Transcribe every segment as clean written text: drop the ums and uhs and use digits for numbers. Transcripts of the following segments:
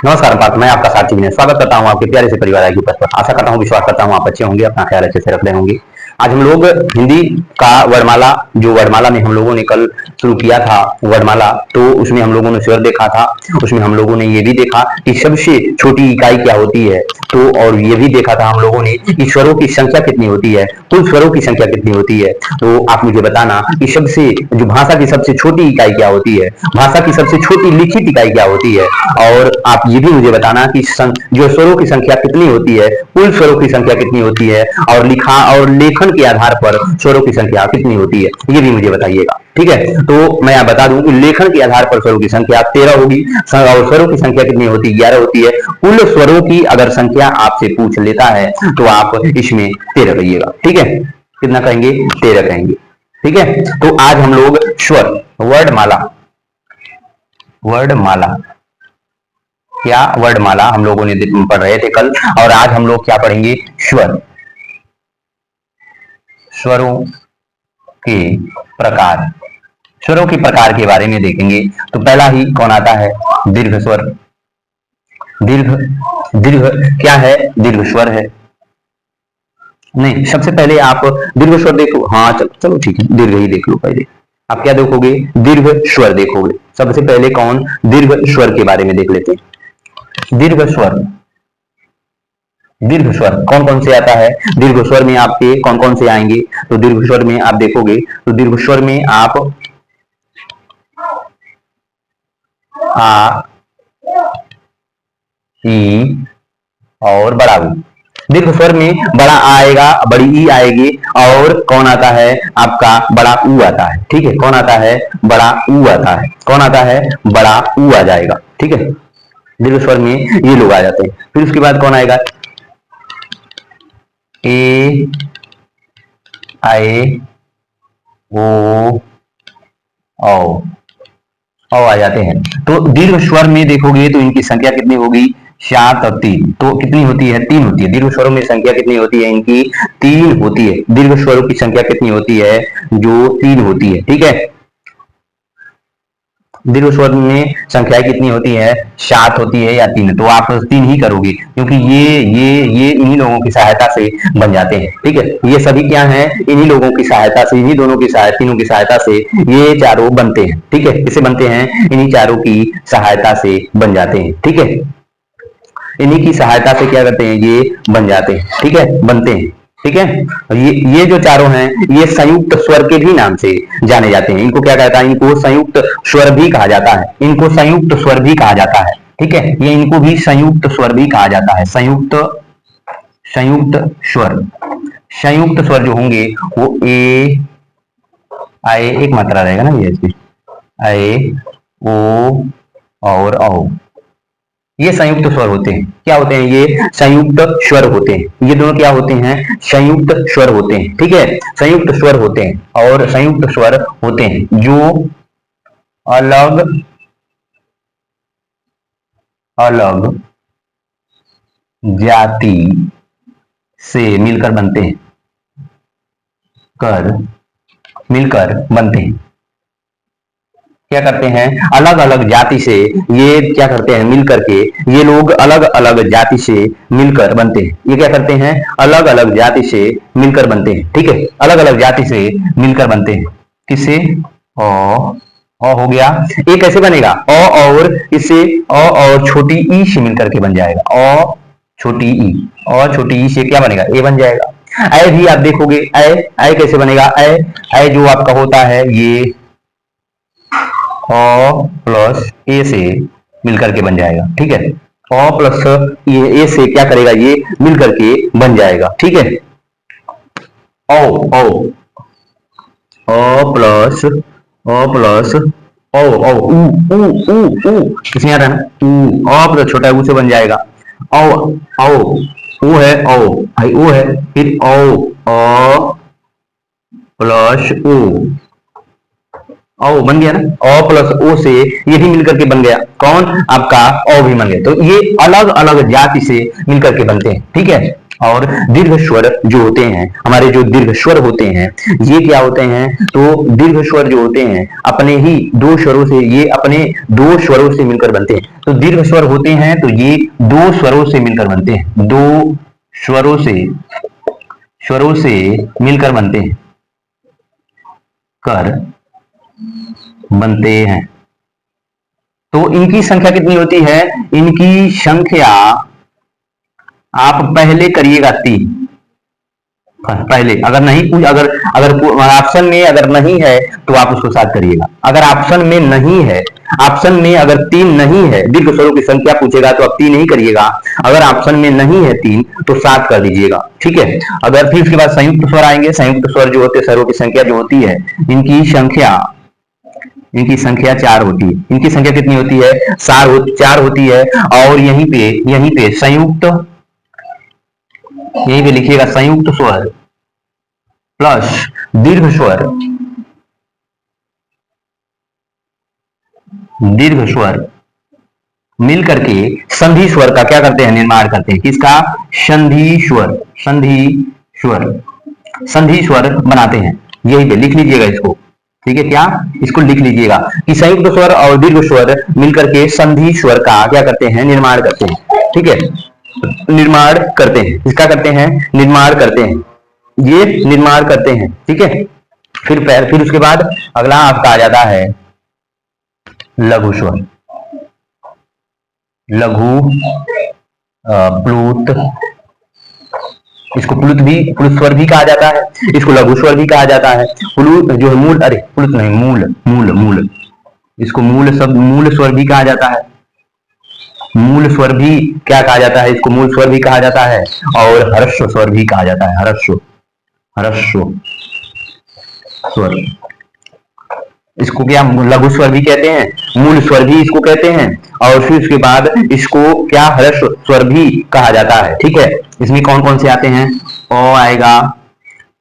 नमस्कार पार्थ, मैं आपका साथी विनय स्वागत करता हूं आपके प्यारे से परिवार आगे पर। आशा करता हूं, विश्वास करता हूं आप अच्छे होंगे, अपना ख्याल अच्छे से रख रहे होंगे। आज हम लोग हिंदी का वर्णमाला, जो वर्णमाला में हम लोगों ने कल शुरू किया था वर्णमाला, तो उसमें हम लोगों ने स्वर देखा था। उसमें हम लोगों ने ये भी देखा कि सबसे छोटी इकाई क्या होती है, तो और ये भी देखा था हम लोगों ने कि स्वरों की संख्या कितनी होती है, कुल स्वरों की संख्या कितनी होती है। तो आप मुझे बताना कि सबसे जो भाषा की सबसे छोटी इकाई क्या होती है, भाषा की सबसे छोटी लिखित इकाई क्या होती है, और आप ये भी मुझे बताना कि जो स्वरों की संख्या कितनी होती है, कुल स्वरों की संख्या कितनी होती है, और लिखा और लेखन के आधार पर स्वरों की संख्या कितनी होती है, ये भी मुझे बताइएगा। ठीक है, तो मैं बता दूं कि लेखन के आधार पर स्वरों की संख्या 13 होगी और स्वरों की संख्या कितनी होती है, 11 होती है। कुल स्वरों की अगर संख्या आपसे पूछ लेता है तो आप इसमें 13 कहिएगा। ठीक है, कितना कहेंगे? 13 कहेंगे। ठीक है, तो आज हम लोग स्वर वर्णमाला वर्णमाला या वर्णमाला हम लोगों ने पढ़ रहे थे कल, और आज हम लोग क्या पढ़ेंगे? स्वर, स्वरों के प्रकार, स्वरों के प्रकार के बारे में देखेंगे। तो पहला ही कौन आता है? दीर्घ स्वर। दीर्घ दीर्घ क्या है? दीर्घ स्वर है। नहीं, सबसे पहले आप दीर्घ स्वर देखो। हाँ चलो चलो ठीक है, दीर्घ ही देख लो पहले। आप क्या देखोगे? दीर्घ स्वर देखोगे। सबसे पहले कौन? दीर्घ स्वर के बारे में देख लेते हैं। दीर्घ स्वर, दीर्घ स्वर कौन कौन से आता है? दीर्घ स्वर में आपके कौन कौन से आएंगे? तो दीर्घ स्वर में आप देखोगे तो दीर्घ स्वर में आप आ, ई और बड़ा ऊ। दीर्घ स्वर में बड़ा आ आएगा, बड़ी ई आएगी, और कौन आता है? आपका बड़ा ऊ आता है। ठीक है, कौन आता है? बड़ा ऊ आता है। कौन आता है? बड़ा ऊ आ जाएगा। ठीक है, दीर्घ स्वर में ये लोग आ जाते हैं। फिर उसके बाद कौन आएगा? ए, आए, ओ, औ आ जाते हैं। तो दीर्घ स्वर में देखोगे तो इनकी संख्या कितनी होगी? 7 और 3। तो कितनी होती है? 3 होती है। दीर्घ स्वरों में संख्या कितनी होती है? इनकी 3 होती है। दीर्घ स्वरों की संख्या कितनी होती है? जो 3 होती है। ठीक है, दीर्घ स्वर में संख्या कितनी होती है? 7 होती है या 3? तो आप 3 ही करोगे, क्योंकि ये इन्हीं लोगों की सहायता से बन जाते हैं। ठीक है, ये सभी क्या है? इन्हीं लोगों की सहायता से, इन्हीं दोनों की सहायता, तीनों की सहायता से ये चारों बनते हैं। ठीक है, किससे बनते हैं? इन्हीं चारों की सहायता से बन जाते हैं। ठीक है, इन्हीं की सहायता से क्या करते हैं? ये बन जाते हैं। ठीक है, बनते हैं। ठीक है, ये जो चारों हैं ये संयुक्त स्वर के भी नाम से जाने जाते हैं। इनको क्या कहता है? इनको संयुक्त स्वर भी कहा जाता है। इनको संयुक्त स्वर भी कहा जाता है। ठीक है, ये इनको भी संयुक्त स्वर भी कहा जाता है। संयुक्त संयुक्त स्वर, संयुक्त स्वर जो होंगे वो ए, आए, एक मात्रा रहेगा ना ये इसमें, आए, ओ और औ। ये संयुक्त स्वर होते हैं। क्या होते हैं? ये संयुक्त स्वर होते हैं। ये दोनों क्या होते हैं? संयुक्त स्वर होते हैं। ठीक है, संयुक्त स्वर होते हैं, और संयुक्त स्वर होते हैं जो अलग अलग जाति से मिलकर बनते हैं, मिलकर बनते हैं। क्या करते हैं? अलग अलग जाति से ये क्या करते हैं? मिलकर के ये लोग अलग अलग जाति से मिलकर बनते हैं। ये क्या करते हैं? अलग अलग जाति से मिलकर बनते हैं। ठीक है, अलग अलग जाति से मिलकर बनते हैं। किससे? ओ हो गया। ये कैसे बनेगा? और इससे और छोटी ई से मिलकर के बन जाएगा। छोटी ई, और छोटी ई से क्या बनेगा? ए बन जाएगा। ऐ भी आप देखोगे, ऐ कैसे बनेगा? ऐ जो आपका होता है ये ओ प्लस ए से मिलकर के बन जाएगा। ठीक है, ओ प्लस ए से क्या करेगा? ये मिलकर के बन जाएगा। ठीक है, ओ ओ ओ प्लस ओ ओ ऊ ऊ ऊ ऊ किसमें आ रहा है ना? ऊ, ओ प्लस छोटा ऊ से बन जाएगा। ओ ओ ऊ है, ओ भाई ऊ है, फिर ओ प्लस ऊ, ओ बन गया ना? ओ प्लस ओ से ये भी मिलकर के बन गया। कौन? आपका ओ भी बन गया। तो ये अलग अलग जाति से मिलकर के बनते हैं। ठीक है, और दीर्घ स्वर जो होते हैं, हमारे जो दीर्घ स्वर होते हैं, ये क्या होते हैं, तो दीर्घ स्वर जो होते हैं अपने ही दो स्वरों से, ये अपने दो स्वरों से मिलकर बनते हैं। तो दीर्घ स्वर होते हैं तो ये दो स्वरों से मिलकर बनते हैं, दो स्वरों से मिलकर बनते हैं। तो इनकी संख्या कितनी होती है, इनकी संख्या आप पहले करिएगा 3। पहले अगर नहीं, अगर अगर ऑप्शन में अगर नहीं है तो आप उसको 7 करिएगा। अगर ऑप्शन में नहीं है, ऑप्शन में अगर 3 नहीं है, दीर्घ स्वरों की संख्या पूछेगा तो आप 3 ही करिएगा। अगर ऑप्शन में नहीं है 3 तो 7 कर दीजिएगा, ठीक है। अगर फिर उसके बाद संयुक्त स्वर आएंगे, संयुक्त स्वर जो होते हैं, स्वरों की संख्या जो होती है, इनकी संख्या 4 होती है। इनकी संख्या कितनी होती है, 4 होती है। और यहीं पे संयुक्त, यहीं पे लिखिएगा संयुक्त स्वर प्लस दीर्घ स्वर मिल करके संधि स्वर का क्या करते हैं, निर्माण करते हैं। किसका, संधि स्वर बनाते हैं। यही पे लिख लीजिएगा इसको, ठीक है। क्या, इसको लिख लीजिएगा कि संयुक्त स्वर और दीर्घ स्वर मिलकर के संधि स्वर का क्या करते हैं, निर्माण करते हैं, ठीक है। निर्माण करते हैं, इसका करते हैं, निर्माण करते हैं, ये निर्माण करते हैं, ठीक है। फिर उसके बाद अगला आपका आ जाता है लघु स्वर, लघु प्लुत, इसको प्लुत स्वर भी कहा जाता है, इसको लघु स्वर भी कहा जाता है। प्लुत जो है मूल, अरे प्लुत नहीं, मूल, इसको मूल स्वर भी कहा जाता है। मूल स्वर भी क्या कहा जाता है, इसको मूल स्वर भी कहा जाता है। और ह्रस्व स्वर भी कहा जाता है, ह्रस्व स्वर, इसको क्या लघु स्वर भी कहते हैं, मूल स्वर भी इसको कहते हैं। और फिर उसके बाद इसको क्या ह्रस्व स्वर भी कहा जाता है, ठीक है। इसमें कौन कौन से आते हैं, ओ आएगा,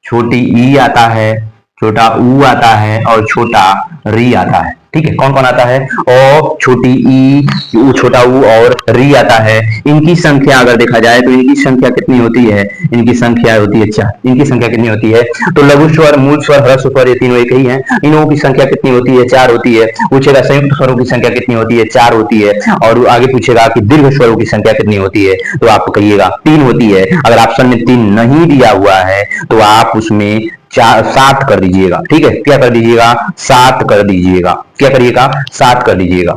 छोटी ई आता है, छोटा ऊ आता है और छोटा री आता है, ठीक है। कौन कौन आता है, ओ, छोटी ई, छोटा ऊ और री आता है। इनकी संख्या अगर देखा जाए तो इनकी संख्या कितनी होती है, इनकी संख्या होती है 4। इनकी संख्या कितनी होती है, तो लघु स्वर, मूल स्वर, ह्रस्व स्वर, ये तीनों एक ही हैं। इन लोगों की संख्या कितनी होती है, 4 होती है। पूछेगा संयुक्त स्वरों की संख्या कितनी होती है, 4 होती है। और आगे पूछेगा कि दीर्घ स्वरों की संख्या कितनी होती है, तो आप कहिएगा 3 होती है। अगर ऑप्शन में 3 नहीं दिया हुआ है तो आप उसमें 7 कर दीजिएगा, ठीक है। क्या कर दीजिएगा, 7 कर दीजिएगा। क्या करिएगा, 7 कर दीजिएगा,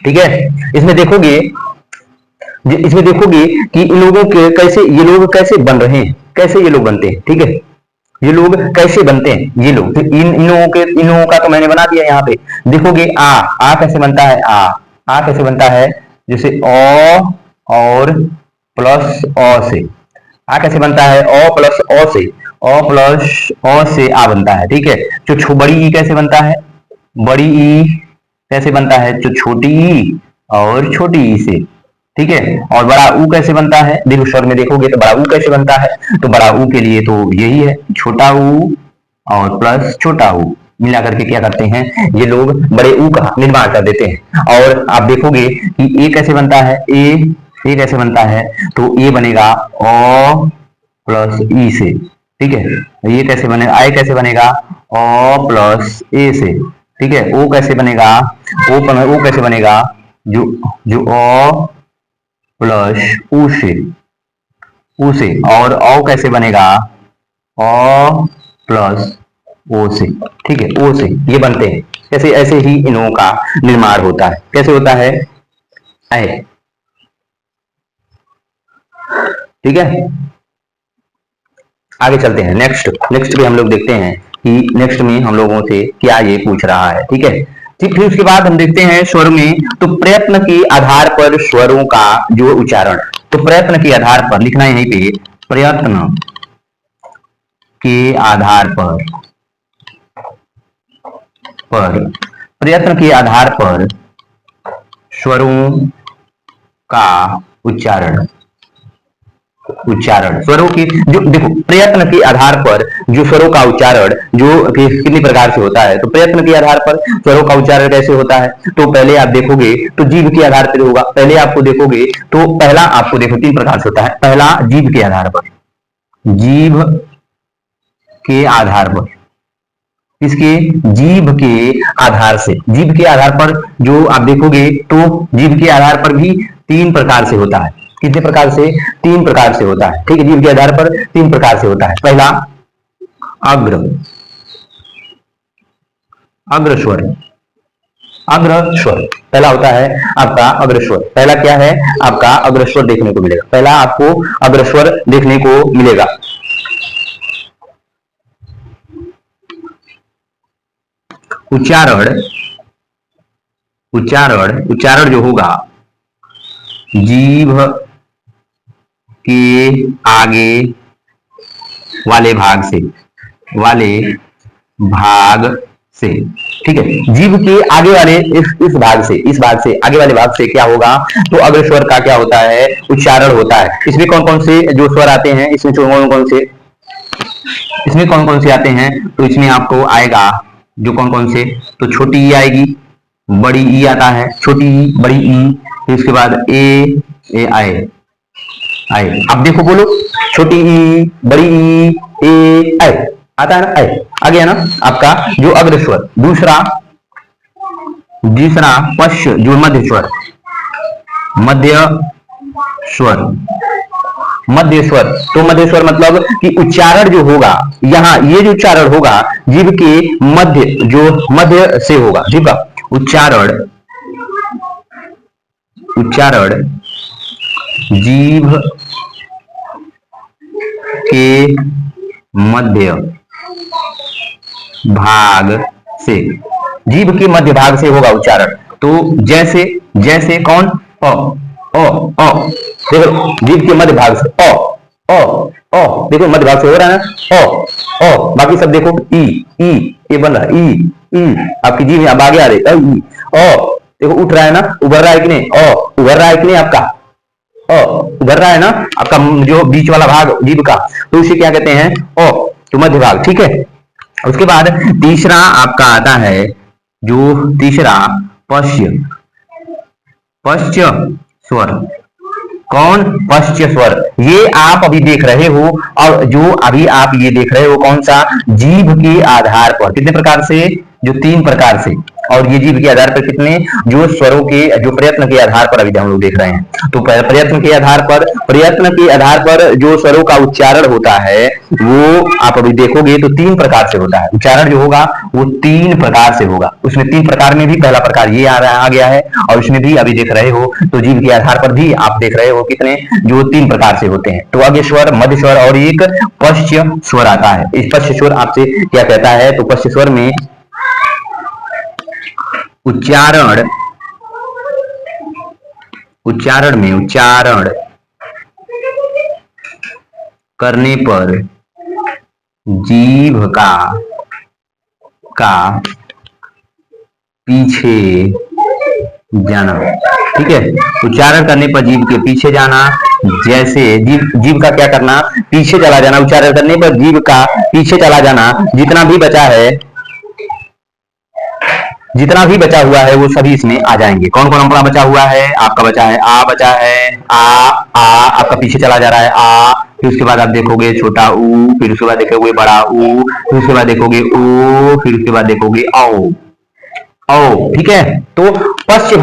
ठीक है। इसमें देखोगे कि इन लोगों के कैसे, ये लोग कैसे बन रहे हैं, कैसे ये लोग बनते हैं, ठीक है। ये लोग कैसे बनते हैं, ये लोग, इन लोगों का तो मैंने बना दिया। यहाँ पे देखोगे आ कैसे बनता है, आ कैसे बनता है, जैसे ओ और प्लस ओ से, आ कैसे बनता है, ओ प्लस ओ से, ओ प्लस ओ से आ बनता है, ठीक है। जो बड़ी ई कैसे बनता है, बड़ी ई कैसे बनता है, जो छोटी ई और छोटी ई से, ठीक है। और बड़ा ऊ कैसे बनता है, दीर्घ स्वर में देखोगे तो बड़ा ऊ कैसे बनता है, तो बड़ा ऊ के लिए तो यही है, छोटा ऊ और प्लस छोटा ऊ मिला करके क्या करते हैं, ये लोग बड़े ऊ का निर्माण कर देते हैं। और आप देखोगे कि ए कैसे बनता है, ए कैसे बनता है, तो ए बनेगा ओ प्लस ई से, ठीक है। ये कैसे बनेगा, आई कैसे बनेगा, ओ प्लस ए से, ठीक है। ओ कैसे बनेगा, ओ कैसे बनेगा, जो ओ प्लस ऊ से, और ओ कैसे बनेगा, ओ प्लस ओ से, ठीक है, ओ से ये बनते हैं। कैसे, ऐसे ही इनों का निर्माण होता है। कैसे होता है, ऐ, ठीक है। आगे चलते हैं, नेक्स्ट पे हम लोग देखते हैं कि नेक्स्ट में हम लोगों से क्या ये पूछ रहा है, ठीक है। ठीक, फिर उसके बाद हम देखते हैं स्वर में, तो प्रयत्न के आधार पर स्वरों का जो उच्चारण, तो प्रयत्न के आधार पर लिखना है यहीं पे, प्रयत्न के आधार प्रयत्न के आधार पर स्वरों का उच्चारण, उच्चारण स्वरों की जो देखो प्रयत्न के आधार पर जो स्वरों का उच्चारण जो कितनी प्रकार से होता है, तो प्रयत्न के आधार पर स्वरों का उच्चारण कैसे होता है, तो पहले आप देखोगे तो जीभ के आधार पर होगा। पहले आपको देखोगे तो पहला आपको देखो 3 प्रकार से होता है। पहला जीभ के आधार पर, जीभ के आधार पर, इसके जीभ के आधार से, जीभ के आधार पर जो आप देखोगे तो जीभ के आधार पर भी 3 प्रकार से होता है। कितने प्रकार से? 3 प्रकार से होता है। ठीक है, जीभ के आधार पर 3 प्रकार से होता है। पहला अग्र, अग्रस्वर, अग्रस्वर पहला होता है आपका अग्रस्वर। पहला क्या है आपका अग्रस्वर देखने को मिलेगा। पहला आपको अग्रस्वर देखने को मिलेगा। उच्चारण, उच्चारण, उच्चारण जो होगा जीभ के आगे वाले भाग से, वाले भाग से, ठीक है, जीभ के आगे वाले इस भाग से, इस भाग से आगे वाले भाग से क्या होगा, तो अग्रस्वर का क्या होता है, उच्चारण होता है। इसमें कौन कौन से जो स्वर आते हैं, इसमें कौन कौन से, इसमें कौन कौन से आते हैं, तो इसमें आपको आएगा जो कौन कौन से, तो छोटी ई आएगी, बड़ी ई आता है, छोटी ई, बड़ी ई, फिर उसके बाद ए आए, आए, अब देखो बोलो, छोटी ई, बड़ी ई, ए आए, आता है ना, आए आ गया ना आपका जो अग्रस्वर। दूसरा, तीसरा पश्च जो मध्य स्वर, मध्य स्वर, मध्य स्वर, तो मध्य स्वर मतलब कि उच्चारण जो होगा यहाँ, ये जो उच्चारण होगा जीभ के मध्य, जो मध्य से होगा जीभ का उच्चारण, उच्चारण जीभ के मध्य भाग से, जीभ के मध्य भाग से होगा उच्चारण। तो जैसे, जैसे कौन, अ देखो जीभ के मध्य भाग से देखो मध्य भाग से हो रहा है ना, बाकी सब देखो ई ये बन रहा है, ई आपकी जीभ अब आगे आ रही है, देखो उठ रहा है ना, उभर रहा है कि नहीं, उभर रहा है कि नहीं आपका, उभर रहा है ना आपका जो बीच वाला भाग जीभ का, तो उसे क्या कहते हैं, तो मध्य भाग। ठीक है, उसके बाद तीसरा आपका आता है जो तीसरा पश्च, पश्च स्वर, कौन, पश्च स्वर, ये आप अभी देख रहे हो, और जो अभी आप ये देख रहे हो कौन सा, जीभ के आधार पर, कितने प्रकार से, जो 3 प्रकार से, और ये जीभ के आधार पर कितने, जो स्वरों के, जो प्रयत्न के आधार पर अभी हम लोग देख रहे हैं। तो प्रयत्न के आधार पर, प्रयत्न के आधार पर जो स्वरों का उच्चारण होता है वो आप अभी देखोगे तो 3 प्रकार से होता है। उच्चारण जो होगा वो 3 प्रकार से होगा। उसमें 3 प्रकार में भी पहला प्रकार ये आ गया है, और उसमें भी अभी देख रहे हो तो जीभ के आधार पर भी आप देख रहे हो कितने, जो 3 प्रकार से होते हैं। तो अग्र स्वर, मध्य स्वर और एक पश्च स्वर आता है। इस पश्च स्वर आपसे क्या कहता है, तो पश्च स्वर में उच्चारण, उच्चारण में, उच्चारण करने पर जीभ का पीछे जाना, ठीक है, उच्चारण करने पर जीभ के पीछे जाना, जैसे जीभ का क्या करना, पीछे चला जाना, उच्चारण करने पर जीभ का पीछे चला जाना, जितना भी बचा है, जितना भी बचा हुआ है वो सभी इसमें आ जाएंगे। कौन कौन अपना बचा हुआ है, आपका बचा है आ, बचा है आ आपका पीछे चला जा रहा है आ, फिर उसके बाद आप देखोगे छोटा ऊ, फिर उसके बाद देखोगे बड़ा ऊ, फिर उसके बाद देखोगे ओ, फिर उसके बाद देखोगे औ, ठीक है। तो पश्चिम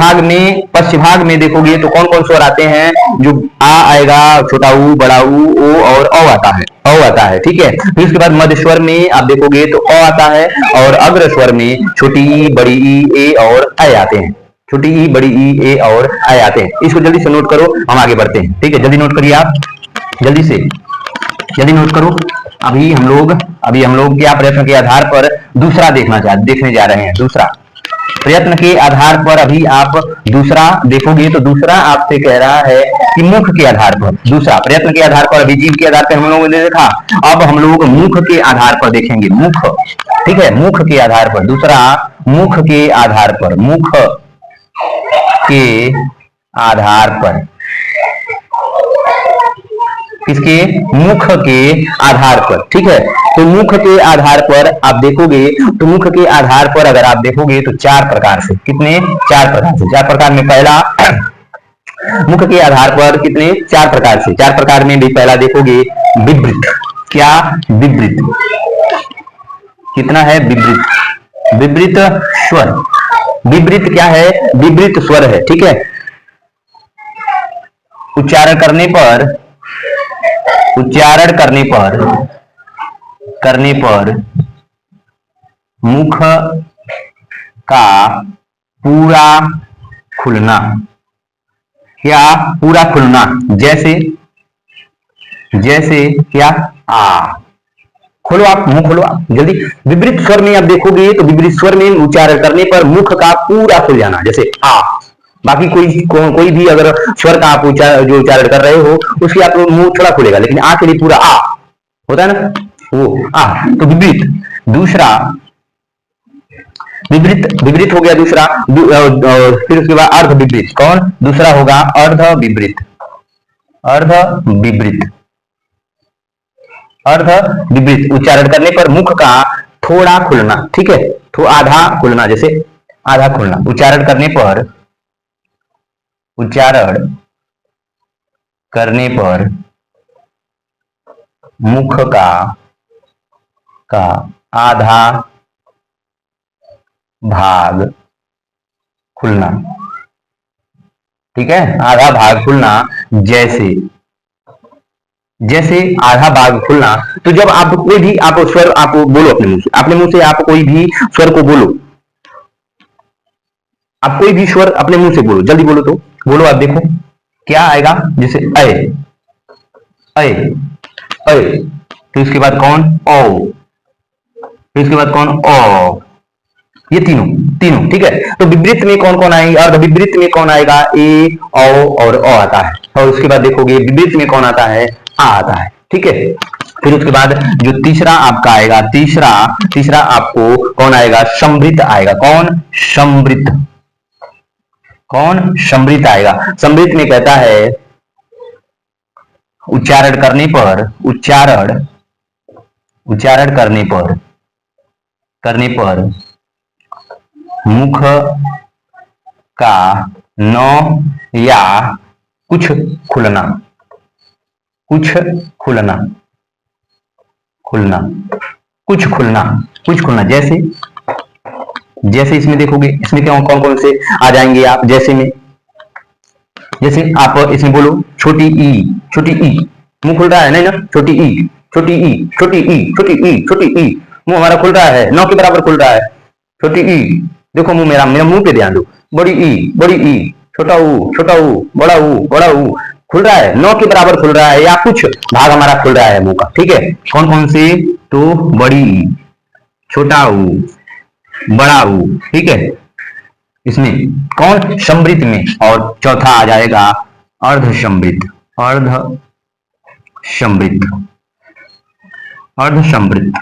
भाग में देखोगे तो कौन कौन स्वर आते हैं, जो आ आएगा, छोटा ऊ, बड़ा ऊ, ओ और औ आता है, आता है, ठीक है। फिर उसके बाद मध्य स्वर में आप देखोगे तो अ आता है, और अग्र स्वर में छोटी ई, बड़ी ई, ए और ऐ आते हैं, छोटी ई, बड़ी ई, ए और ऐ आते हैं। इसको जल्दी से नोट करो, हम आगे बढ़ते हैं, ठीक है, जल्दी नोट करिए आप, जल्दी से जल्दी नोट करो। अभी हम लोग क्या प्रयत्न के आधार पर दूसरा देखने जा रहे हैं। दूसरा प्रयत्न के आधार पर अभी आप दूसरा देखोगे तो दूसरा आपसे कह रहा है कि मुख के आधार पर, दूसरा प्रयत्न के आधार पर, अभी जीव के आधार पर हम लोगों ने देखा, अब हम लोग मुख के आधार पर देखेंगे, मुख, ठीक है, मुख के आधार पर, दूसरा मुख के आधार पर, मुख के आधार पर, किसके, मुख के आधार पर, ठीक है। तो मुख के आधार पर आप देखोगे, तो मुख के आधार पर अगर आप देखोगे तो चार प्रकार से, कितने, चार प्रकार से, चार प्रकार में पहला मुख के आधार पर कितने, चार प्रकार से, चार प्रकार में भी पहला देखोगे विवृत, क्या, विवृत, कितना है, विवृत, विवृत स्वर, विवृत क्या है, विवृत स्वर है, ठीक है। उच्चारण करने पर, उच्चारण करने पर मुख का पूरा खुलना, क्या, पूरा खुलना, जैसे, जैसे क्या, आ, खोलो आप, मुंह खोलो आप जल्दी। विपरीत स्वर में आप देखोगे तो विपरीत स्वर में उच्चारण करने पर मुख का पूरा खुल जाना, जैसे आ। बाकी कोई भी अगर स्वर का आप जो उच्चारण कर रहे हो उसके आप मुंह थोड़ा खुलेगा, लेकिन आ के लिए पूरा आ होता है ना, वो आ। तो विपरीत, दूसरा विपरीत, विपरीत हो गया दूसरा। फिर उसके बाद अर्ध विपरीत, कौन, दूसरा होगा अर्ध विपरीत, अर्ध विपरीत, अर्ध विपरीत, उच्चारण करने पर मुख का थोड़ा खुलना, ठीक है, तो आधा खुलना, जैसे आधा खुलना, उच्चारण करने पर, उच्चारण करने पर मुख का आधा भाग खुलना, ठीक है, आधा भाग खुलना, जैसे, जैसे आधा भाग खुलना। तो जब आप कोई भी आप स्वर आप बोलो अपने मुंह से, अपने मुंह से आप कोई भी स्वर को बोलो, आप कोई भी स्वर अपने मुंह से बोलो, जल्दी बोलो, तो बोलो आप, देखो क्या आएगा, जैसे अय, अय, अय, फिर उसके बाद कौन, ओ, फिर उसके बाद कौन, ओ, ये तीनों, तीनों, ठीक है। तो विपरीत में कौन कौन आएंगे, अर्ध विपरीत में कौन आएगा, ए, ओ और ओ आता है, और उसके बाद देखोगे विपरीत में कौन आता है, आ आता है, ठीक है। फिर उसके बाद जो तीसरा आपका आएगा, तीसरा, तीसरा आपको कौन आएगा, समृद्ध आएगा, कौन, समृद्ध, कौन, समृद्ध आएगा। समृद्ध में कहता है उच्चारण करने पर, उच्चारण, उच्चारण करने पर मुख का नौ या कुछ खुलना, कुछ खुलना, खुलना, कुछ खुलना, कुछ खुलना, जैसे, जैसे इसमें देखोगे, इसमें क्या कौन कौन से आ जाएंगे आप, जैसे में, जैसे आप इसमें बोलो छोटी ई, छोटी ई, मुंह खुल रहा है नहीं ना, छोटी ई, छोटी ई, छोटी ई, छोटी ई, छोटी ई, मुंह हमारा खुल रहा है, नौ के बराबर खुल रहा है, छोटी ई, देखो मुंह मेरा, मेरा मुंह पे ध्यान दो, बड़ी ई, बड़ी ई, छोटा ऊ, छोटा ऊ, बड़ा ऊ, बड़ा ऊ, खुल रहा है, नौ के बराबर खुल रहा है, या कुछ भाग हमारा खुल रहा है मुंह का, ठीक है। कौन कौन से, तो बड़ी ई, छोटा ऊ, बड़ा ऊ, ठीक है, इसमें कौन, समृद्ध में, और चौथा आ जाएगा अर्ध समृद्ध, अर्ध समृद्ध, अर्ध समृद्ध,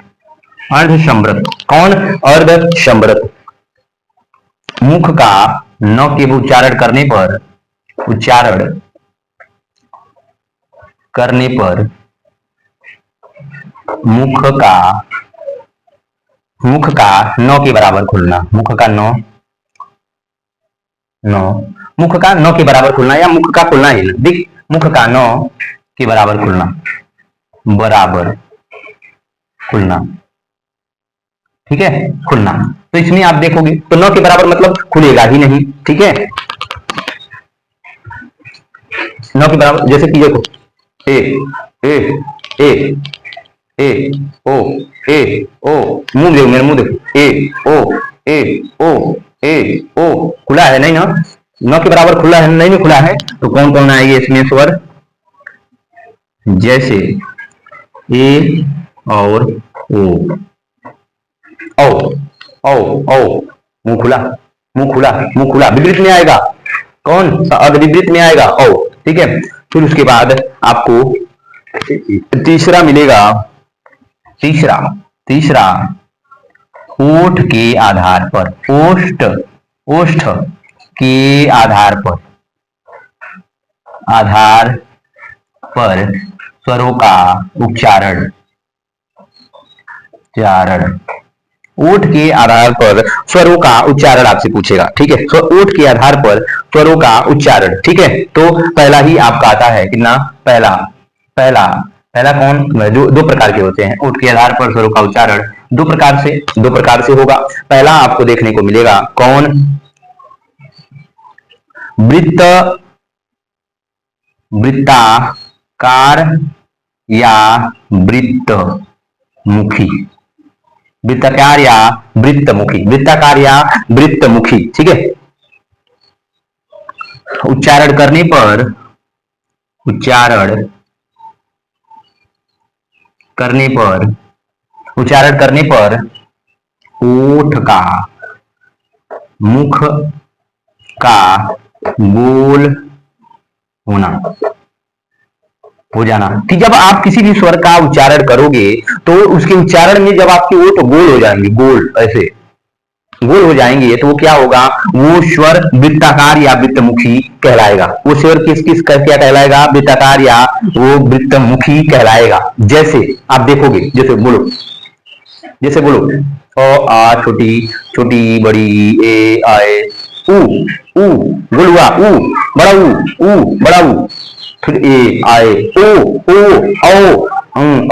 अर्ध समृद्ध, कौन, अर्ध समृद्ध, मुख का न के उच्चारण करने पर, उच्चारण करने पर मुख का नौ के बराबर खुलना, मुख का नौ, नौ, मुख का नौ के बराबर खुलना, या मुख का खुलना ही ना, देख, मुख का नौ के बराबर खुलना, बराबर खुलना, ठीक है, खुलना। तो इसमें आप देखोगे तो नौ के बराबर मतलब खुलेगा ही नहीं, ठीक है, नौ के बराबर, जैसे कि देखो ए, ए, ए, ए, ओ, ए, ओ, मुंह देखो, मेरा मुंह देखो, ए, ओ, ए, ओ, ए, ओ, खुला है नहीं ना, नौ के बराबर खुला है नहीं, खुला है, तो कौन कौन आएंगे इसमें स्वर, जैसे ए और ओ, ओ, ओ, ओ, मुंह खुला, मुंह खुला, मुंह खुला, विपरीत में आएगा, कौन, अर्ध विपरीत में आएगा ओ, ठीक है। फिर उसके बाद आपको तीसरा मिलेगा, तीसरा, तीसरा ओठ के आधार पर, ओष्ठ, ओष्ठ के आधार पर, आधार पर स्वरों का उच्चारण उच्चारण ओठ के आधार पर स्वरों का उच्चारण आपसे पूछेगा, ठीक है। तो ओठ के आधार पर स्वरों का उच्चारण, ठीक है। तो पहला ही आपका आता है कितना, पहला पहला पहला कौन, दो प्रकार के होते हैं ओठ के आधार पर स्वरों का उच्चारण, दो प्रकार से होगा। पहला आपको देखने को मिलेगा कौन, वृत्त वृत्ताकार या वृत्त मुखी, वृत्ताकार या वृत्तमुखी, वृत्ताकार या वृत्तमुखी, ठीक है। उच्चारण करने पर उच्चारण करने पर ओठ का मुख का गोल होना हो जाना, कि जब आप किसी भी स्वर का उच्चारण करोगे तो उसके उच्चारण में जब आपके ओठ गोल हो जाएंगे, गोल ऐसे गोल हो जाएंगे, तो वो क्या होगा, वो स्वर वृत्ताकार या वृत्तमुखी कहलाएगा। वो स्वर किस क्या कहलाएगा, वृत्ताकार या वो वृत्तमुखी कहलाएगा। जैसे आप देखोगे, जैसे बोलो अ आ छोटी छोटी बड़ी ए आए ऊ ऊ, गोल हुआ ऊ बड़ा ऊ, फिर ए आए ओ अ,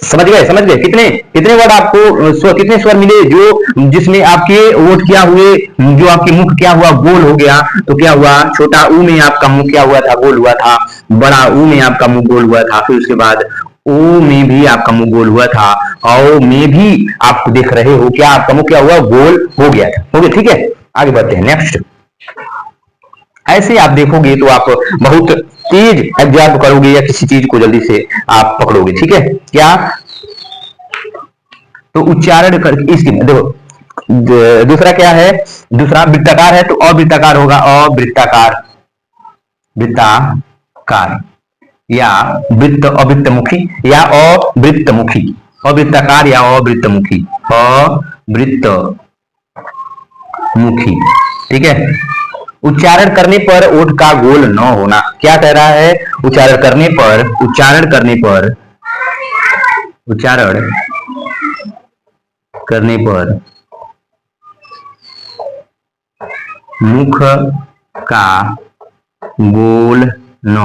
समझ गए कितने कितने वर्ड आपको कितने स्वर मिले, जो जिसमें आपके ओठ क्या हुए, जो आपके मुख क्या हुआ, गोल हो गया। तो क्या हुआ, छोटा ऊ में आपका मुख क्या हुआ था, गोल हुआ था। बड़ा ऊ में आपका मुंह गोल हुआ था। फिर उसके बाद ओ में भी आपका मुंह गोल हुआ था। औ में भी आप देख रहे हो क्या, आपका मुंह क्या हुआ, गोल हो गया था। हो गया, ठीक है। आगे बढ़ते हैं नेक्स्ट। ऐसे आप देखोगे तो आप बहुत तेज एब्जॉर्ब करोगे या किसी चीज को जल्दी से आप पकड़ोगे, ठीक है। क्या, तो उच्चारण कर इसकी देखो, दूसरा क्या है, दूसरा वृत्ताकार है तो अवृत्ताकार होगा, अवृत्ताकार वृत्ताकार या अवृत्तमुखी या अवृत्तमुखी, अवृत्ताकार या अवृत्तमुखी, अवृत्तमुखी, ठीक है। उच्चारण करने पर ओठ का गोल न होना, क्या कह रहा है, उच्चारण करने पर मुख का गोल न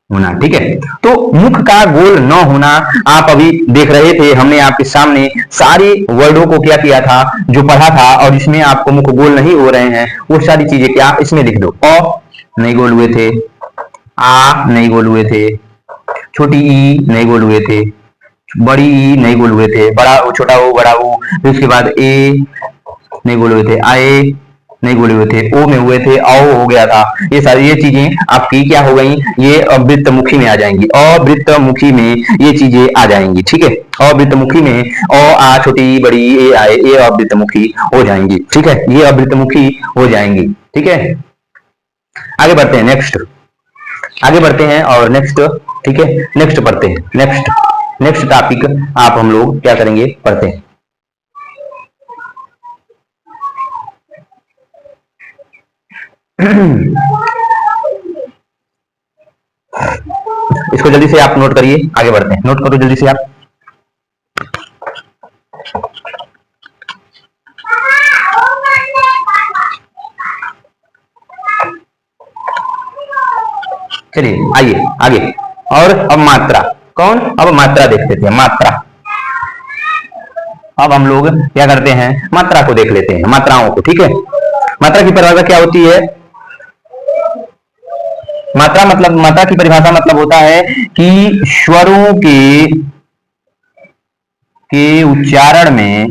होना, ठीक है। तो मुख का गोल न होना, आप अभी देख रहे थे, हमने आपके सामने सारे वर्डों को क्या किया था, जो पढ़ा था, और इसमें आपको मुख गोल नहीं हो रहे हैं, वो सारी चीजें क्या इसमें लिख दो। अ नहीं गोल हुए थे, आ नहीं गोल हुए थे, छोटी ई नहीं गोल हुए थे, बड़ी ई नहीं गोल हुए थे, बड़ा छोटा ओ बड़ा ओ, फिर उसके बाद ए नहीं गोल हुए थे, आए नहीं गोले हुए थे, ओ में हुए थे, आओ हो गया था। ये सारी ये चीजें आपकी क्या हो गई, ये अवृत्तमुखी में आ जाएंगी, अवृत्तमुखी में ये चीजें आ जाएंगी, ठीक है। अवृत्तमुखी में आ छोटी बड़ी ए आए, ये अवृत्तमुखी हो जाएंगी, ठीक है। ये अवृत्तमुखी हो जाएंगी, ठीक है। आगे बढ़ते हैं नेक्स्ट, आगे बढ़ते हैं और नेक्स्ट, ठीक है, नेक्स्ट पढ़ते हैं, नेक्स्ट टॉपिक आप हम लोग क्या करेंगे, पढ़ते हैं। इसको जल्दी से आप नोट करिए, आगे बढ़ते हैं, नोट करो जल्दी से आप। चलिए आइए आगे। और अब मात्रा, कौन, अब मात्रा देखते थे, मात्रा। अब हम लोग क्या करते हैं, मात्रा को देख लेते हैं, मात्राओं को, ठीक है। मात्रा की परिभाषा क्या होती है, मात्रा की परिभाषा मतलब होता है कि स्वरों के उच्चारण में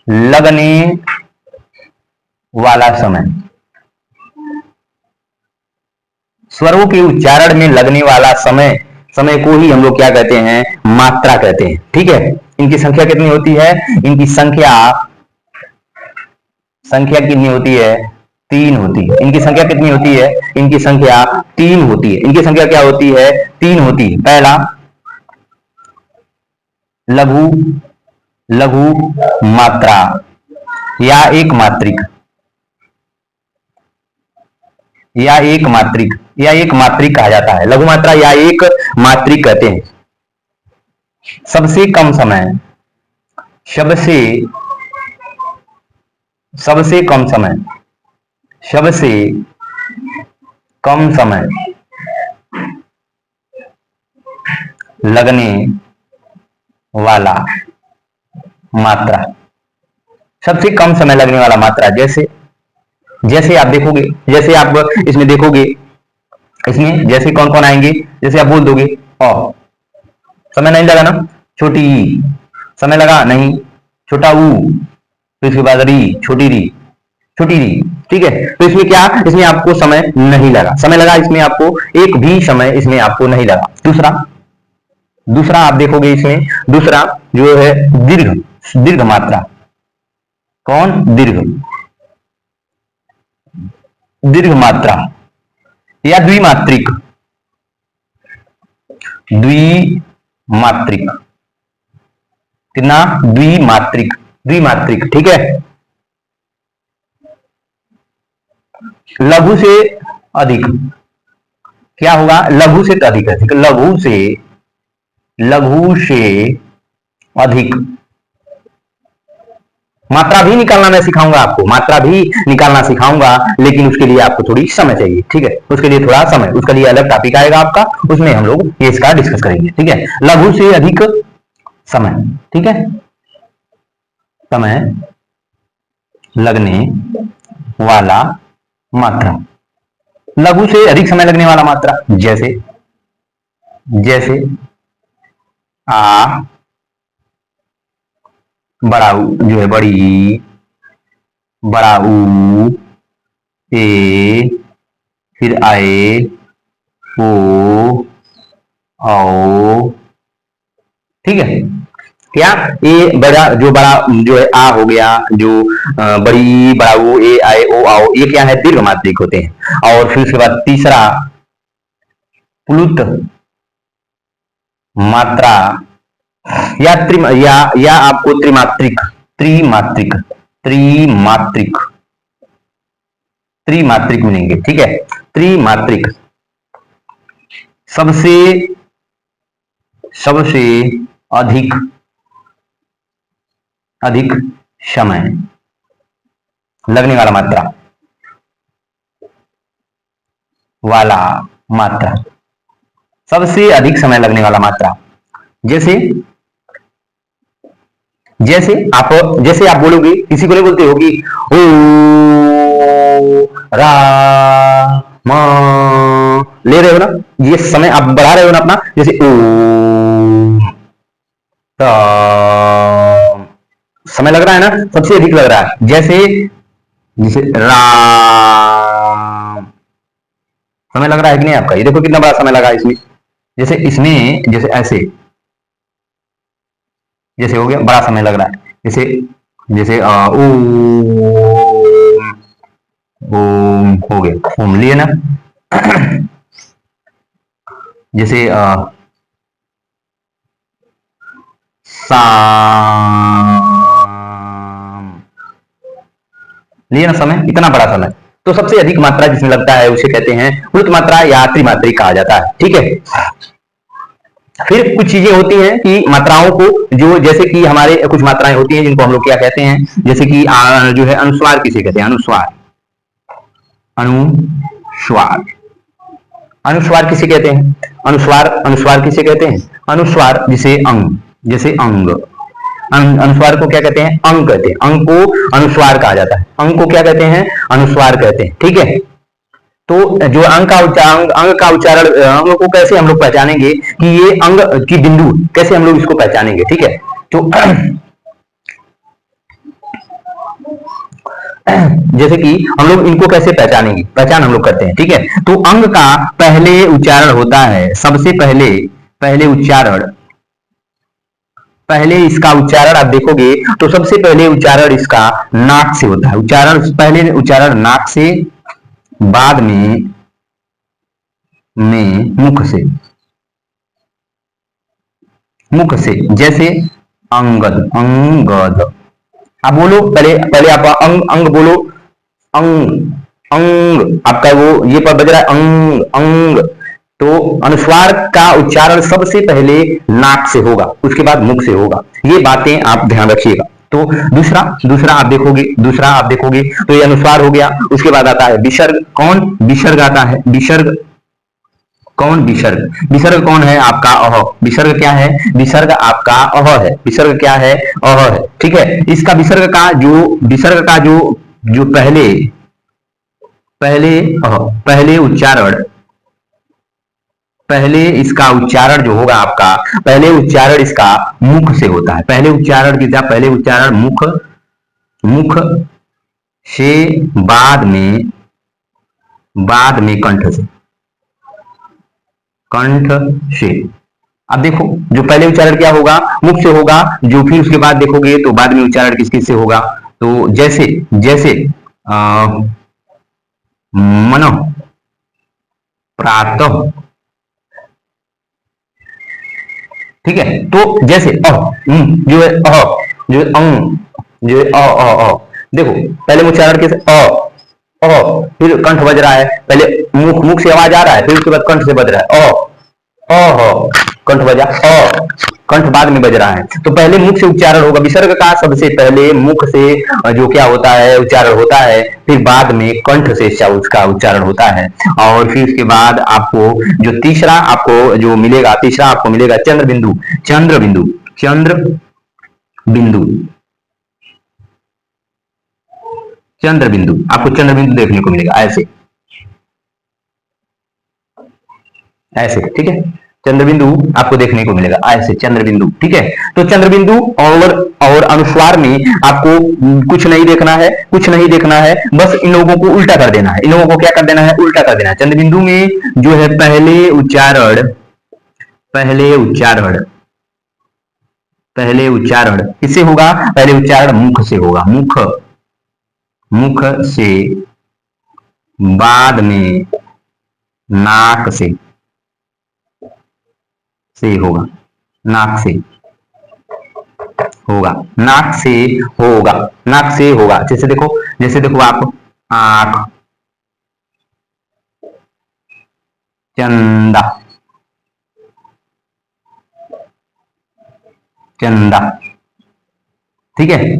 लगने वाला समय, स्वरों के उच्चारण में लगने वाला समय को ही हम लोग क्या कहते हैं, मात्रा कहते हैं, ठीक है। इनकी संख्या कितनी होती है, इनकी संख्या कितनी होती है, 3 होती है। इनकी संख्या कितनी होती है, इनकी संख्या 3 होती है। इनकी संख्या क्या होती है, 3 होती है। पहला लघु मात्रा, या एक मात्रिक, या एक मात्रिक, या एक मात्रिक कहा जाता है। लघु मात्रा या एक मात्रिक कहते हैं। सबसे कम समय, सबसे सबसे कम समय, सबसे कम समय लगने वाला मात्रा, सबसे कम समय लगने वाला मात्रा। जैसे जैसे आप देखोगे, जैसे आप इसमें देखोगे, इसमें जैसे कौन कौन आएंगे, जैसे आप बोल दोगे अ, समय नहीं लगा ना, छोटी ई, समय लगा नहीं, छोटा ऊ, फिर इसके बाद री, छोटी री, छोटी री। ठीक है, तो इसमें क्या, इसमें आपको समय नहीं लगा, समय लगा इसमें आपको एक भी समय इसमें आपको नहीं लगा। दूसरा, दूसरा आप देखोगे इसमें, दूसरा जो है दीर्घ, दीर्घ मात्रा। कौन, दीर्घ, दीर्घ मात्रा या द्विमात्रिक, द्विमात्रिक, कितना, द्विमात्रिक, द्विमात्रिक। ठीक है, लघु से अधिक, क्या होगा, लघु से अधिक है, ठीक है, लघु से, लघु से अधिक। मात्रा भी निकालना मैं सिखाऊंगा आपको, मात्रा भी निकालना सिखाऊंगा, लेकिन उसके लिए आपको थोड़ी समय चाहिए। ठीक है, उसके लिए थोड़ा समय, उसके लिए अलग टॉपिक आएगा आपका, उसमें हम लोग ये इसका डिस्कस करेंगे। ठीक है, लघु से अधिक समय, ठीक है, समय लगने वाला मात्रा, लघु से अधिक समय लगने वाला मात्रा। जैसे, जैसे आ, बड़ा ऊ जो है बड़ी, बड़ा ऊ, ए, फिर आए, ओ, औ, ठीक है। क्या, ए बड़ा, जो बड़ा जो है आ हो गया, जो बड़ी, बड़ा वो, ए आए ओ आओ, ये क्या है, दीर्घ मात्रिक होते हैं। और फिर उसके बाद तीसरा प्लुत मात्रा या या आपको त्रिमात्रिक, त्रिमात्रिक, त्रिमात्रिक, त्रिमात्रिक मिलेंगे। ठीक है, त्रिमात्रिक, सबसे, सबसे अधिक, अधिक समय लगने वाला मात्रा, वाला मात्रा, सबसे अधिक समय लगने वाला मात्रा। जैसे, जैसे आप बोलोगे, किसी को नहीं बोलते हो कि ओ रा म, ले रहे हो ना, ये समय आप बढ़ा रहे हो ना अपना, जैसे ओ, समय लग रहा है ना, सबसे अधिक लग रहा है। जैसे, जैसे राम, समय लग रहा है कि नहीं आपका, ये देखो कितना बड़ा समय लगा इसमें। जैसे इसमें, जैसे ऐसे, जैसे हो गया, बड़ा समय लग रहा है। जैसे, जैसे ओम हो गया, ओम लिए ना। जैसे साम, लिए ना समय, इतना बड़ा समय। तो सबसे अधिक मात्रा जिसमें लगता है उसे कहते हैं प्लुत मात्रा या त्रिमात्रिक कहा जाता है। ठीक है, फिर कुछ चीजें होती हैं कि मात्राओं को, जो जैसे कि हमारे कुछ मात्राएं होती हैं जिनको हम लोग क्या कहते हैं, जैसे कि जो है अनुस्वार किसे कहते हैं, अनुस्वार, अनुस्वार, अनुस्वार किसे कहते हैं, अनुस्वार, अनुस्वार किसे कहते हैं, अनुस्वार जिसे अंग, जैसे अंग, अनुस्वार को क्या कहते हैं, अंग कहते हैं, अंग को अनुस्वार कहा जाता है, अंग को क्या कहते हैं, अनुस्वार कहते हैं। ठीक है, तो जो अंग का उच्चारण, अंग का उच्चारण, अंग को कैसे हम लोग पहचानेंगे कि ये अंग की बिंदु, कैसे हम लोग इसको पहचानेंगे। ठीक है, तो जैसे कि हम लोग इनको कैसे पहचानेंगे, पहचान हम लोग करते हैं। ठीक है, तो अंग का पहले उच्चारण होता है, सबसे पहले, पहले उच्चारण, पहले इसका उच्चारण आप देखोगे तो सबसे पहले उच्चारण इसका नाक से होता है, उच्चारण पहले उच्चारण नाक से, बाद में मुख से, मुख से। जैसे अंगद, अंगद, आप बोलो, पहले पहले आप अंग अंग बोलो। अंग, अंग आपका वो ये पर बज रहा है, अंग अंग। तो अनुस्वार का उच्चारण सबसे पहले नाक से होगा, उसके बाद मुख से होगा। ये बातें आप ध्यान रखिएगा। तो दूसरा दूसरा आप देखोगे, दूसरा आप देखोगे तो ये अनुस्वार हो गया। उसके बाद आता है विसर्ग। कौन विसर्ग आता है? विसर्ग कौन? विसर्ग। विसर्ग कौन है? आपका अह। विसर्ग क्या है? विसर्ग आपका अह है। विसर्ग क्या है? अह है। ठीक है। इसका विसर्ग का जो पहले पहले पहले उच्चारण, पहले इसका उच्चारण जो होगा आपका, पहले उच्चारण इसका मुख से होता है। पहले उच्चारण कितना? पहले उच्चारण मुख, मुख से, बाद में कंठ से, कंठ से। अब देखो, जो पहले उच्चारण क्या होगा? मुख से होगा। जो फिर उसके बाद देखोगे तो बाद में उच्चारण किस किस से होगा? तो जैसे जैसे आ, मन, प्रातः। ठीक है। तो जैसे जो है जो है जो है देखो, पहले उच्चारण कैसे? फिर कंठ बज रहा है। पहले मुख मुख से आवाज आ रहा है, फिर उसके बाद कंठ से बज रहा है कंठ बजा कंठ बाद में बज रहा है। तो पहले मुख से उच्चारण होगा। विसर्ग का सबसे पहले मुख से जो क्या होता है? उच्चारण होता है। फिर बाद में कंठ से उसका उच्चारण होता है। और फिर उसके बाद आपको जो तीसरा आपको जो मिलेगा, तीसरा आपको मिलेगा चंद्र बिंदु। चंद्र बिंदु, चंद्र बिंदु, चंद्र बिंदु। आपको चंद्र बिंदु देखने को मिलेगा ऐसे, ऐसे। ठीक है। चंद्रबिंदु आपको देखने को मिलेगा ऐसे, चंद्रबिंदु। ठीक है। तो चंद्रबिंदु और अनुस्वार में आपको कुछ नहीं देखना है, कुछ नहीं देखना है। बस इन लोगों को उल्टा कर देना है। इन लोगों को क्या कर देना है? उल्टा कर देना है। चंद्रबिंदु में जो है पहले उच्चारण, पहले उच्चारण, पहले उच्चारण किससे होगा? पहले उच्चारण मुख से होगा। मुख, मुख से, बाद में नाक से होगा, नाक से होगा, नाक से होगा, नाक से होगा। जैसे देखो आप, आंख, चंदा, चंदा। ठीक है।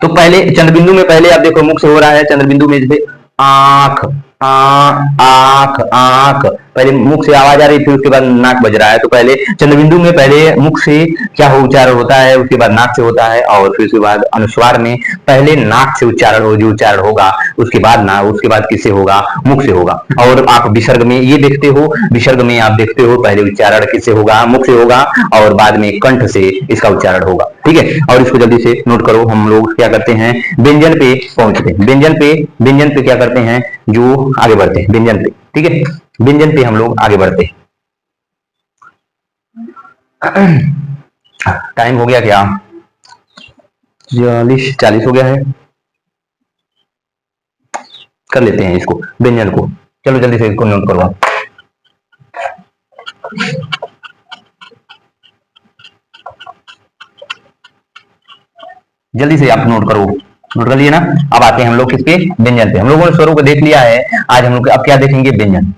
तो पहले चंद्रबिंदु में पहले आप देखो मुख से हो रहा है। चंद्रबिंदु में जैसे आंख, आंख, आंख, पहले मुख से आवाज आ रही, फिर उसके बाद नाक बज रहा है। तो पहले चंद्रबिंदु में पहले मुख से क्या हो उच्चारण होता है, उसके बाद नाक से होता है। और फिर उसके बाद अनुस्वार में पहले नाक से उच्चारण हो, जो उच्चारण होगा, उसके बाद ना, उसके बाद किससे होगा? मुख से होगा। और आप विसर्ग में ये देखते हो, विसर्ग में आप देखते हो पहले उच्चारण किससे होगा? मुख से होगा। और बाद में कंठ से इसका उच्चारण होगा। ठीक है। और इसको जल्दी से नोट करो। हम लोग क्या करते हैं? व्यंजन पे पहुंचते हैं। व्यंजन पे क्या करते हैं? जो आगे बढ़ते हैं व्यंजन पे। ठीक है। व्यंजन पे हम लोग आगे बढ़ते हैं। टाइम हो गया क्या? 40 हो गया है। कर लेते हैं इसको, व्यंजन को। चलो जल्दी से इसको नोट करो आप। जल्दी से आप नोट करो। नोट कर लिए ना? अब आते हैं हम लोग किसके? व्यंजन पे। हम लोगों ने स्वरों को देख लिया है। आज हम लोग अब क्या देखेंगे? व्यंजन।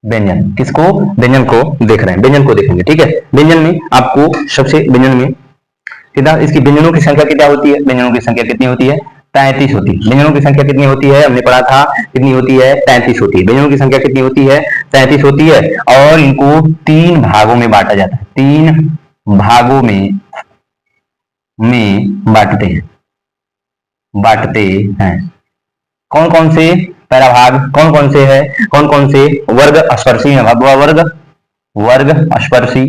व्यंजन किसको? व्यंजन को देख रहे हैं, व्यंजन को देखेंगे। ठीक है। व्यंजन में आपको सबसे, व्यंजन में कितना, इसकी व्यंजनों की संख्या कितना होती है? व्यंजनों की संख्या कितनी होती है? 33 होती है। व्यंजनों की संख्या कितनी होती है? हमने पढ़ा था कितनी होती है? 33 होती है। व्यंजनों की संख्या कितनी होती है? 33 होती है। और इनको 3 भागों में बांटा जाता है। 3 भागों में बांटते हैं। कौन कौन से? पहला भाग कौन कौन से है? कौन कौन से? वर्ग स्पर्शी है। वर्ग, वर्ग स्पर्शी,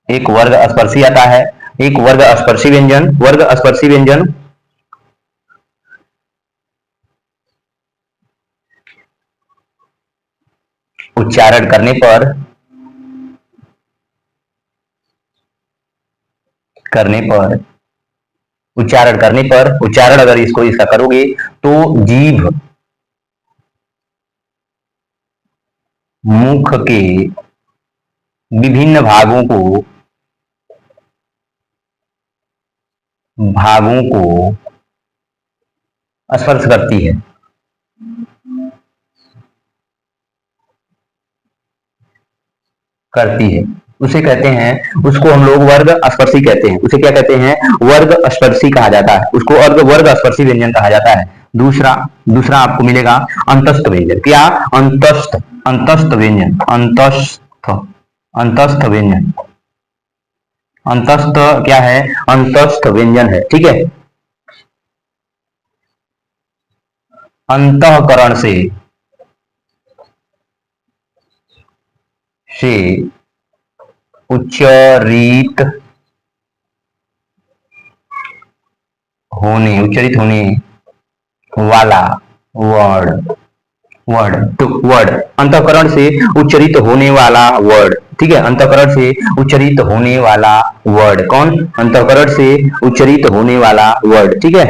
एक वर्ग स्पर्शी आता है। एक वर्ग स्पर्शी व्यंजन, वर्ग स्पर्शी व्यंजन उच्चारण करने पर उच्चारण अगर इसको इसका करोगे तो जीभ मुख के विभिन्न भागों को भागों को स्पर्श करती है। करती है उसे कहते हैं, उसको हम लोग वर्ग स्पर्शी कहते हैं। उसे क्या कहते हैं? वर्ग स्पर्शी कहा जाता है, उसको वर्ग स्पर्शी व्यंजन कहा जाता है। दूसरा दूसरा आपको मिलेगा अंतस्थ व्यंजन। क्या? अंतस्थ अंतस्थ व्यंजन। अंतस्थ अंतस्थ व्यंजन। अंतस्थ क्या है? अंतस्थ व्यंजन है। ठीक है। अंतःकरण से उच्चारित होने वाला वर्ड वर्ड अंतःकरण से उच्चरित होने वाला वर्ड। ठीक है। अंतःकरण से उच्चरित होने वाला वर्ड कौन? अंतःकरण से उच्चरित होने वाला वर्ड। ठीक है।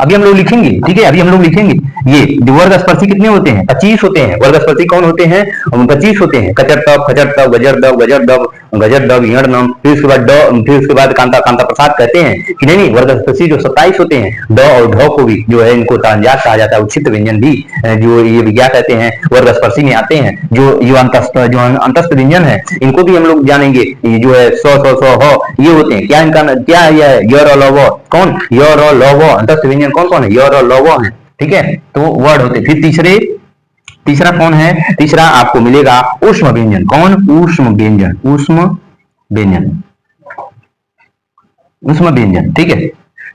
अभी हम लोग लिखेंगे। ठीक है। अभी हम लोग लिखेंगे ये जो वर्ग स्पर्शी कितने होते हैं? 25 होते हैं। वर्ग स्पर्शी कौन होते हैं? 25 होते हैं। कचर तब, खचर तब, गजर दब, गजर दब, गजर दब, यणनम, फिर उसके बाद ड, फिर उसके बाद कांता कांता प्रसाद कहते हैं कि नहीं? वर्ग स्पर्शी जो 27 होते हैं, ड और ढ को भी जो है इनको तांजात कहा जाता है। उच्छित व्यंजन भी जो ये विज्ञा कहते हैं वर्ग स्पर्शी में आते हैं। जो अंतस्थ व्यंजन है इनको भी हम लोग जानेंगे। ये जो है सौ हो ये होते हैं। क्या इनका क्या ये है? य र ल व। कौन? य र ल व। अंतस्थ व्यंजन कौन कौन है? य र ल व है। ठीक है। तो वर्ड होते। फिर तीसरा कौन है? तीसरा आपको मिलेगा ऊष्म व्यंजन। कौन? ऊष्म व्यंजन। ऊष्म व्यंजन। ऊष्म व्यंजन। ठीक है।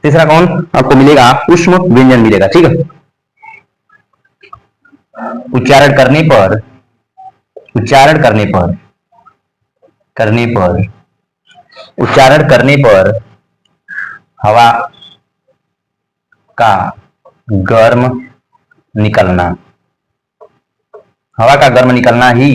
तीसरा कौन आपको मिलेगा? ऊष्म व्यंजन मिलेगा। ठीक है। उच्चारण करने पर उच्चारण करने पर करने पर उच्चारण करने पर हवा का गर्म निकलना, हवा का गर्म निकलना ही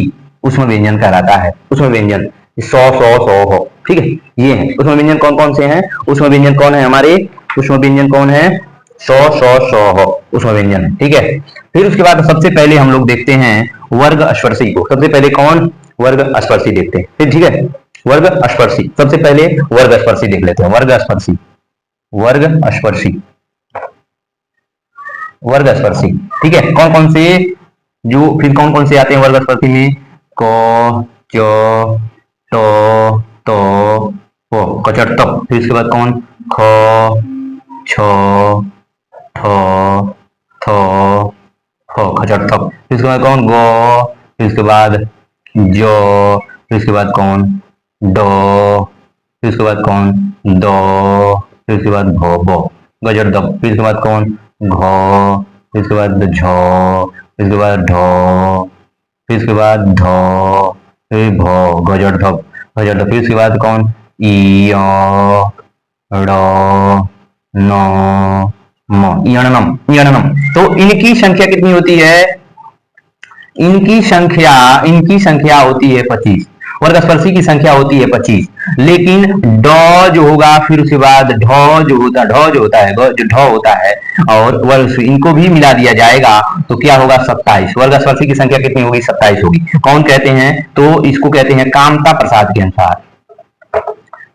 ऊष्म व्यंजन कहलाता है। ऊष्म व्यंजन सौ हो। ठीक है। ये है ऊष्म व्यंजन। कौन कौन से हैं ऊष्म व्यंजन? कौन है हमारे ऊष्म व्यंजन? कौन है? सौ हो ऊष्म व्यंजन है। ठीक है। फिर उसके बाद सबसे पहले हम लोग देखते हैं वर्ग स्पर्शी को। सबसे पहले कौन? वर्ग स्पर्शी देखते हैं। फिर ठीक है। वर्ग स्पर्शी सबसे पहले वर्ग स्पर्शी देख लेते हैं। वर्ग स्पर्शी वर्ग स्पर्शी वर्ग स्पर्शी। ठीक है। कौन कौन से फिर कौन कौन से आते हैं वर्ग स्पर्शी में? क, च, ट, त, प, कचर तप। फिर इसके बाद कौन? ख, छ, ठ, थ, फ, खचर थप। फिर इसके बाद कौन? ग। फिर इसके बाद ज। फिर इसके बाद कौन? ड। फिर इसके बाद कौन? द। फिर इसके बाद भ, ब, गजर दब। फिर इसके बाद कौन? घ। फिर इसके बाद झ। फिर इसके बाद ढ। फिर इसके बाद ध। फिर भ, गजर धप, गजर धप। फिर इसके बाद कौन? ई, ड़, न, म, यणनम, यणनम। तो इनकी संख्या कितनी होती है? इनकी संख्या होती है 25। वर्ग स्पर्शी की संख्या होती है 25। लेकिन ड जो होगा, फिर उसके बाद ढ जो होता है जो ढ होता है और वर्ग इनको भी मिला दिया जाएगा तो क्या होगा? 27। वर्ग स्पर्शी की संख्या कितनी होगी? 27 होगी। कौन कहते हैं? तो इसको कहते हैं कामता प्रसाद के अनुसार।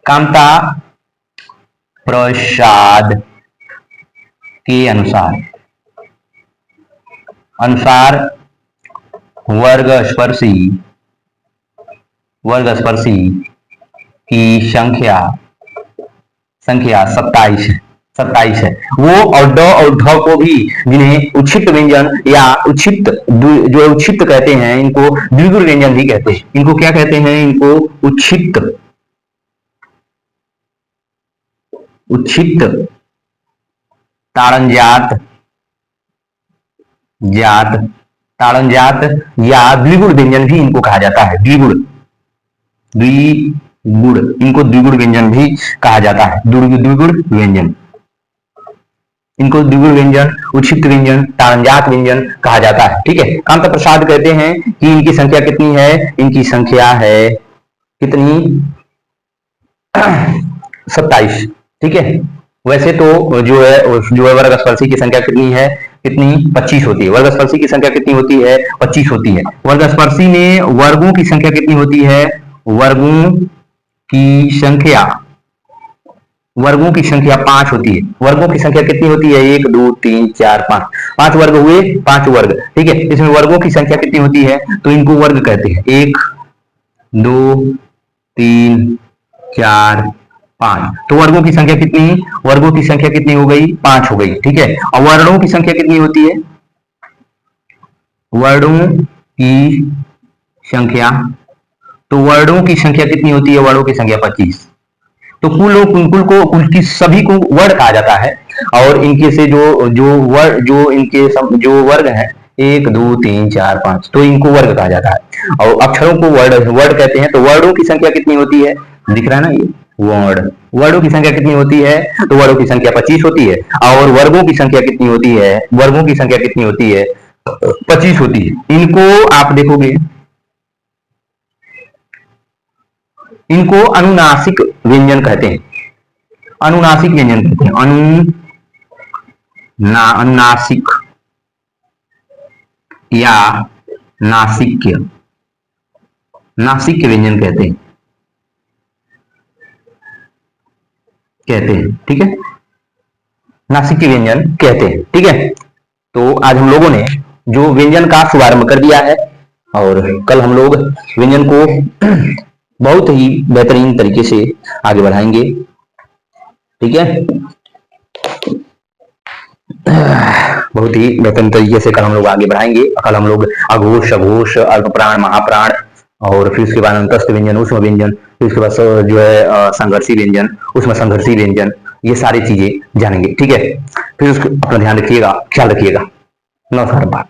कामता प्रसाद के अनुसार वर्ग स्पर्शी की संख्या 27 है। वो और ड और ढ को भी जिन्हें उच्छित व्यंजन या उच्छित जो उच्छित कहते हैं इनको द्विगुण व्यंजन भी कहते हैं। इनको क्या कहते हैं? इनको उच्छित ताड़नजात ताड़नजात या द्विगुण व्यंजन भी इनको कहा जाता है। द्विगुण इनको द्विगुण व्यंजन भी कहा जाता है। द्विगुण व्यंजन इनको द्विगुण व्यंजन, उच्छित व्यंजन, ताड़नजात व्यंजन कहा जाता है। ठीक है। कामता प्रसाद कहते हैं कि इनकी संख्या कितनी है? इनकी संख्या है कितनी? 27। ठीक है। वैसे तो जो है वर्ग स्पर्शी की संख्या कितनी है? कितनी? 25 होती है। वर्ग स्पर्शी की संख्या कितनी होती है? 25 होती है। वर्ग स्पर्शी में वर्गों की संख्या कितनी होती है? वर्गों की संख्या वर्गों की संख्या 5 होती है। वर्गों की संख्या कितनी होती है? 1 2 3 4 5, 5 वर्ग हुए, 5 वर्ग, ठीक है। इसमें वर्गों की संख्या कितनी होती है? तो इनको वर्ग कहते हैं। 1 2 3 4 5, तो वर्गों की संख्या कितनी? वर्गों की संख्या कितनी हो गई? 5 हो गई, ठीक है। और वर्णों की संख्या कितनी होती है? वर्णों की संख्या, तो वर्णों की संख्या कितनी होती है? वर्णों की संख्या 25। तो कुल की सभी को वर्ण कहा जाता है। और इनके से जो जो वर्ग जो इनके जो वर्ग है 1 2 3 4 5, तो इनको वर्ग कहा जाता है। और अक्षरों को वर्ड वर्ड कहते हैं। तो वर्णों की संख्या कितनी होती है? दिख रहा है ना ये वर्ण। वर्णों की संख्या कितनी होती है? तो वर्णों की संख्या 25 होती है। और वर्गों की संख्या कितनी होती है? वर्गों की संख्या कितनी होती है? 25 होती है। इनको आप देखोगे, इनको अनुनासिक व्यंजन कहते हैं। अनुनासिक व्यंजन कहते हैं। अनुनासिक या नासिक्य, नासिक्य व्यंजन कहते हैं, ठीक है। नासिक्य व्यंजन कहते हैं, ठीक है। तो आज हम लोगों ने जो व्यंजन का शुभारंभ कर दिया है, और कल हम लोग व्यंजन को बहुत ही बेहतरीन तरीके से आगे बढ़ाएंगे, ठीक है। बहुत ही बेहतरीन तरीके से कल हम लोग आगे बढ़ाएंगे। कल हम लोग अघोष, अघोष, अल्पप्राण, महाप्राण, और फिर उसके बाद अंतस्थ व्यंजन, उष्म व्यंजन, फिर उसके बाद जो है संघर्षी व्यंजन, उसमें संघर्षी व्यंजन, ये सारी चीजें जानेंगे, ठीक है। फिर उसको अपना ध्यान रखिएगा, ख्याल रखिएगा। नमस्कार।